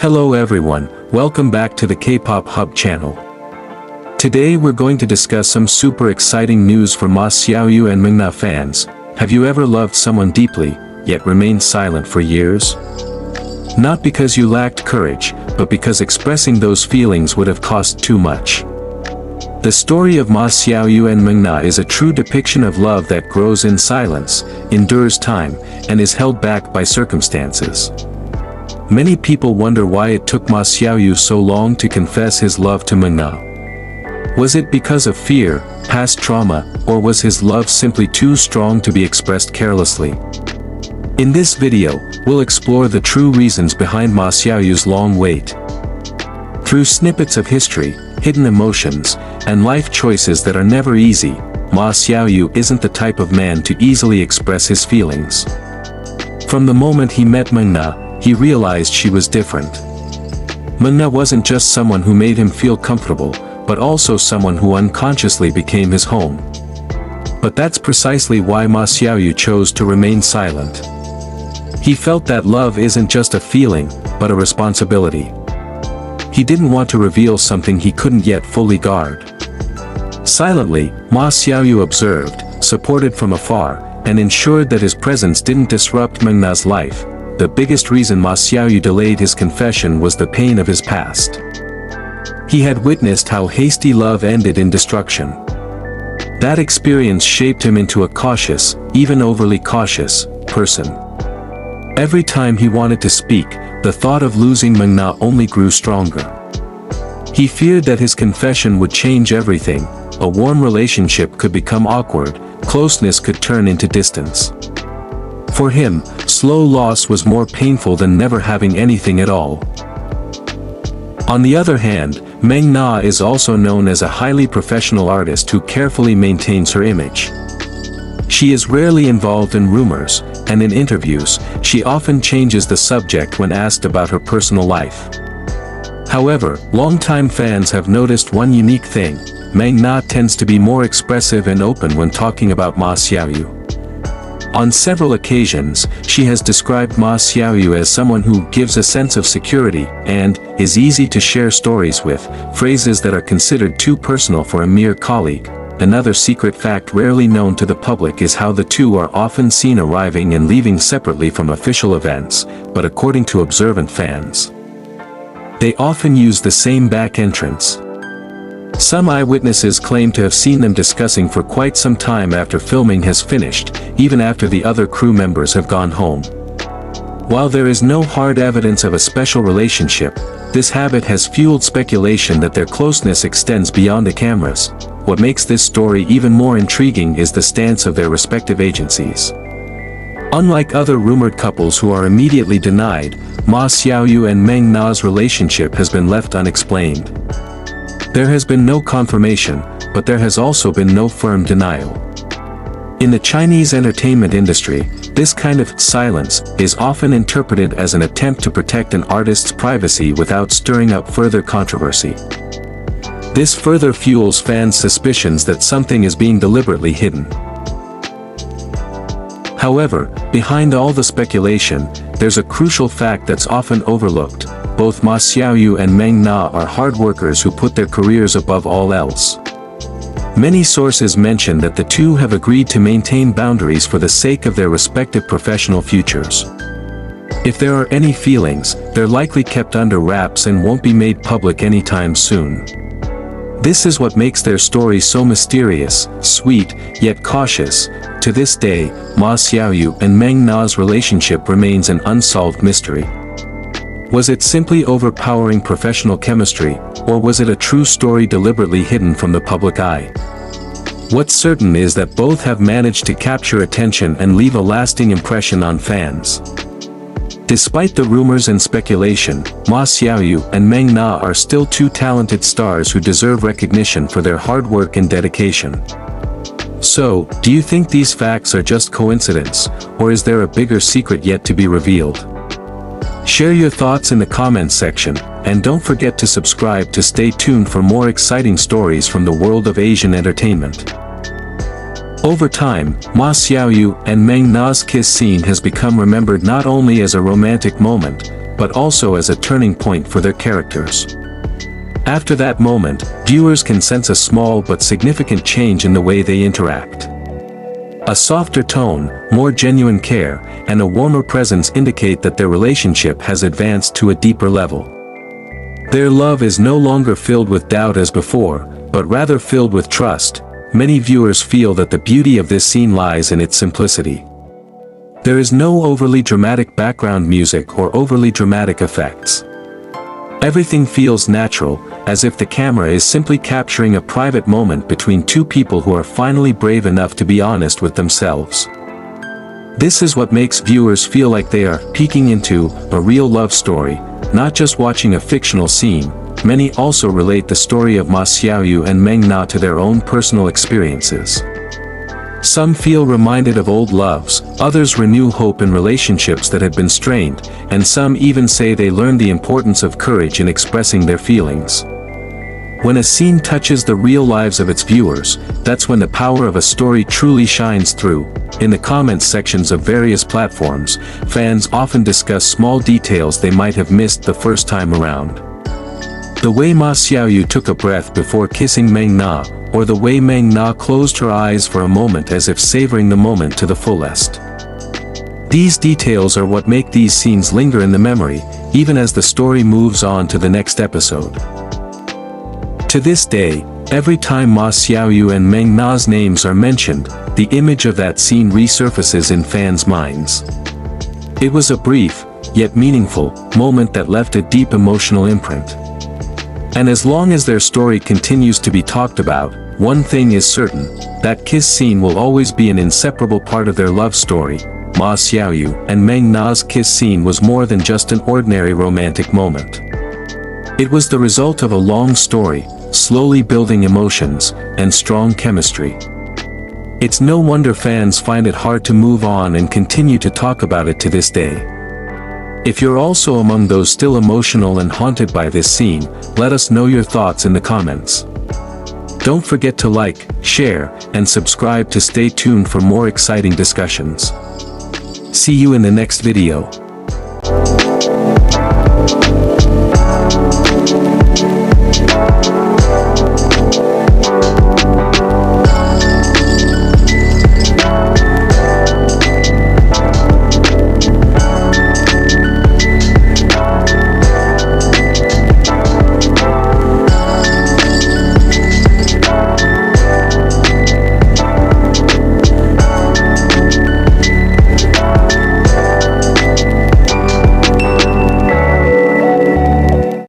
Hello everyone, welcome back to the K-pop Hub channel. Today we're going to discuss some super exciting news for Ma Xiaoyu and Mengna fans. Have you ever loved someone deeply, yet remained silent for years? Not because you lacked courage, but because expressing those feelings would have cost too much. The story of Ma Xiaoyu and Mengna is a true depiction of love that grows in silence, endures time, and is held back by circumstances. Many people wonder why it took Ma Xiaoyu so long to confess his love to Mengna. Was it because of fear, past trauma, or was his love simply too strong to be expressed carelessly? In this video, we'll explore the true reasons behind Ma Xiaoyu's long wait. Through snippets of history, hidden emotions, and life choices that are never easy, Ma Xiaoyu isn't the type of man to easily express his feelings. From the moment he met Mengna, he realized she was different. Mengna wasn't just someone who made him feel comfortable, but also someone who unconsciously became his home. But that's precisely why Ma Xiaoyu chose to remain silent. He felt that love isn't just a feeling, but a responsibility. He didn't want to reveal something he couldn't yet fully guard. Silently, Ma Xiaoyu observed, supported from afar, and ensured that his presence didn't disrupt Mengna's life. The biggest reason Ma Xiaoyu delayed his confession was the pain of his past. He had witnessed how hasty love ended in destruction. That experience shaped him into a cautious, even overly cautious, person. Every time he wanted to speak, the thought of losing Mengna only grew stronger. He feared that his confession would change everything. A warm relationship could become awkward, closeness could turn into distance. For him, slow loss was more painful than never having anything at all. On the other hand, Mengna is also known as a highly professional artist who carefully maintains her image. She is rarely involved in rumors, and in interviews, she often changes the subject when asked about her personal life. However, longtime fans have noticed one unique thing: Mengna tends to be more expressive and open when talking about Ma Xiaoyu. On several occasions, she has described Ma Xiaoyu as someone who gives a sense of security and is easy to share stories with, phrases that are considered too personal for a mere colleague. Another secret fact rarely known to the public is how the two are often seen arriving and leaving separately from official events, but according to observant fans, they often use the same back entrance. Some eyewitnesses claim to have seen them discussing for quite some time after filming has finished, even after the other crew members have gone home. While there is no hard evidence of a special relationship, this habit has fueled speculation that their closeness extends beyond the cameras. What makes this story even more intriguing is the stance of their respective agencies. Unlike other rumored couples who are immediately denied, Ma Xiaoyu and Mengna's relationship has been left unexplained. There has been no confirmation, but there has also been no firm denial. In the Chinese entertainment industry, this kind of silence is often interpreted as an attempt to protect an artist's privacy without stirring up further controversy. This further fuels fans' suspicions that something is being deliberately hidden. However, behind all the speculation, there's a crucial fact that's often overlooked. Both Ma Xiaoyu and Mengna are hard workers who put their careers above all else. Many sources mention that the two have agreed to maintain boundaries for the sake of their respective professional futures. If there are any feelings, they're likely kept under wraps and won't be made public anytime soon. This is what makes their story so mysterious, sweet, yet cautious. To this day, Ma Xiaoyu and Mengna's relationship remains an unsolved mystery. Was it simply overpowering professional chemistry, or was it a true story deliberately hidden from the public eye? What's certain is that both have managed to capture attention and leave a lasting impression on fans. Despite the rumors and speculation, Ma Xiaoyu and Mengna are still two talented stars who deserve recognition for their hard work and dedication. So, do you think these facts are just coincidence, or is there a bigger secret yet to be revealed? Share your thoughts in the comments section, and don't forget to subscribe to stay tuned for more exciting stories from the world of Asian entertainment. Over time, Ma Xiaoyu and Mengna's kiss scene has become remembered not only as a romantic moment, but also as a turning point for their characters. After that moment, viewers can sense a small but significant change in the way they interact. A softer tone, more genuine care, and a warmer presence indicate that their relationship has advanced to a deeper level. Their love is no longer filled with doubt as before, but rather filled with trust. Many viewers feel that the beauty of this scene lies in its simplicity. There is no overly dramatic background music or overly dramatic effects. Everything feels natural, as if the camera is simply capturing a private moment between two people who are finally brave enough to be honest with themselves. This is what makes viewers feel like they are peeking into a real love story, not just watching a fictional scene. Many also relate the story of Ma Xiaoyu and Mengna to their own personal experiences. Some feel reminded of old loves, others renew hope in relationships that had been strained, and some even say they learned the importance of courage in expressing their feelings. When a scene touches the real lives of its viewers, that's when the power of a story truly shines through. In the comments sections of various platforms, fans often discuss small details they might have missed the first time around. The way Ma Xiaoyu took a breath before kissing Mengna, or the way Mengna closed her eyes for a moment as if savoring the moment to the fullest. These details are what make these scenes linger in the memory, even as the story moves on to the next episode. To this day, every time Ma Xiaoyu and Mengna's names are mentioned, the image of that scene resurfaces in fans' minds. It was a brief, yet meaningful, moment that left a deep emotional imprint. And as long as their story continues to be talked about, one thing is certain, that kiss scene will always be an inseparable part of their love story. Ma Xiaoyu and Mengna's kiss scene was more than just an ordinary romantic moment. It was the result of a long story, slowly building emotions, and strong chemistry. It's no wonder fans find it hard to move on and continue to talk about it to this day. If you're also among those still emotional and haunted by this scene, let us know your thoughts in the comments. Don't forget to like, share, and subscribe to stay tuned for more exciting discussions. See you in the next video.